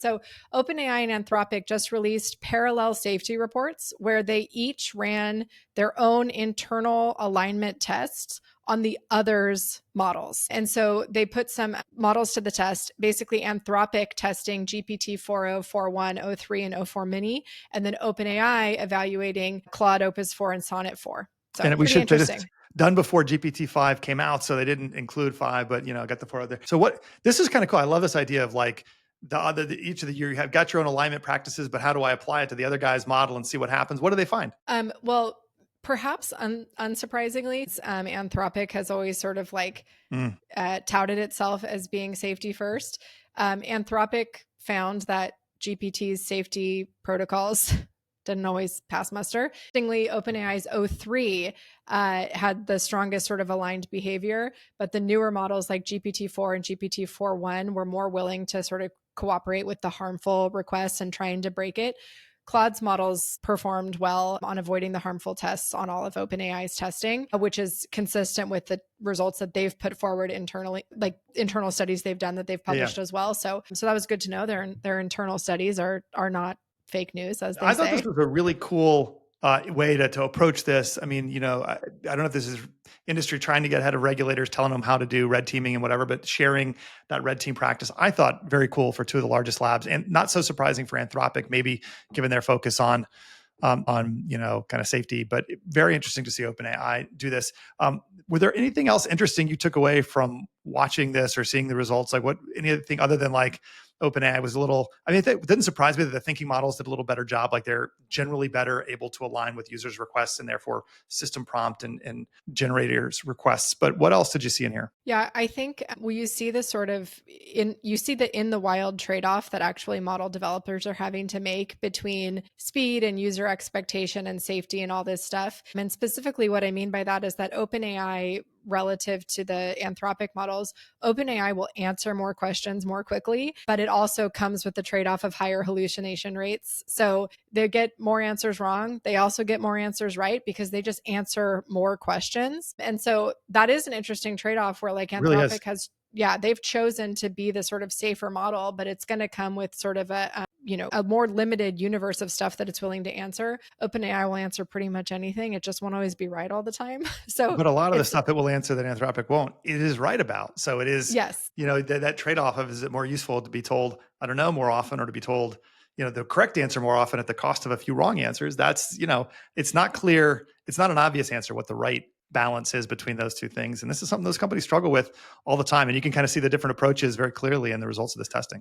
So OpenAI and Anthropic just released parallel safety reports where they each ran their own internal alignment tests on the other's models. And so they put some models to the test, basically Anthropic testing GPT 4.0, 4.1, 03, and 04 mini, and then OpenAI evaluating Claude, Opus 4, and Sonnet 4. So And we pretty should say this interesting. done before GPT-5 came out, so they didn't include 5, but got the 4 out there. So this is kind of cool. I love this idea of like each of the you have got your own alignment practices, but how do I apply it to the other guy's model and see what happens? What do they find? Well, perhaps unsurprisingly, Anthropic has always sort of like touted itself as being safety first. Anthropic found that GPT's safety protocols didn't always pass muster. Interestingly, OpenAI's O3 had the strongest sort of aligned behavior, but the newer models like GPT-4 and GPT-4.1 were more willing to sort of cooperate with the harmful requests and trying to break it. Claude's models performed well on avoiding the harmful tests on all of OpenAI's testing, which is consistent with the results that they've put forward internally, like internal studies they've done that they've published as well. So that was good to know. Their internal studies are not fake news, as they say. I thought this was a really cool way to approach this. I mean, I don't know if this is industry trying to get ahead of regulators, telling them how to do red teaming and whatever, but sharing that red team practice, I thought very cool for two of the largest labs, and not so surprising for Anthropic, maybe given their focus on kind of safety, but very interesting to see OpenAI do this. Were there anything else interesting you took away from watching this or seeing the results? Like anything other than like OpenAI was it didn't surprise me that the thinking models did a little better job. Like they're generally better able to align with users' requests and therefore system prompt and generators requests. But what else did you see in here? Yeah, I think you see the sort of in the wild trade-off that actually model developers are having to make between speed and user expectation and safety and all this stuff. And specifically what I mean by that is that OpenAI, relative to the Anthropic models, OpenAI will answer more questions more quickly, but it also comes with the trade-off of higher hallucination rates. So they get more answers wrong. They also get more answers right because they just answer more questions. And so that is an interesting trade-off where like Anthropic has, they've chosen to be the sort of safer model, but it's going to come with sort of a more limited universe of stuff that it's willing to answer. OpenAI will answer pretty much anything. It just won't always be right all the time. But a lot of the stuff it will answer that Anthropic won't, it is right about. So it is, yes, that trade-off of, is it more useful to be told, I don't know, more often, or to be told, the correct answer more often at the cost of a few wrong answers? That's, it's not clear. It's not an obvious answer what the right balance is between those two things. And this is something those companies struggle with all the time. And you can kind of see the different approaches very clearly in the results of this testing.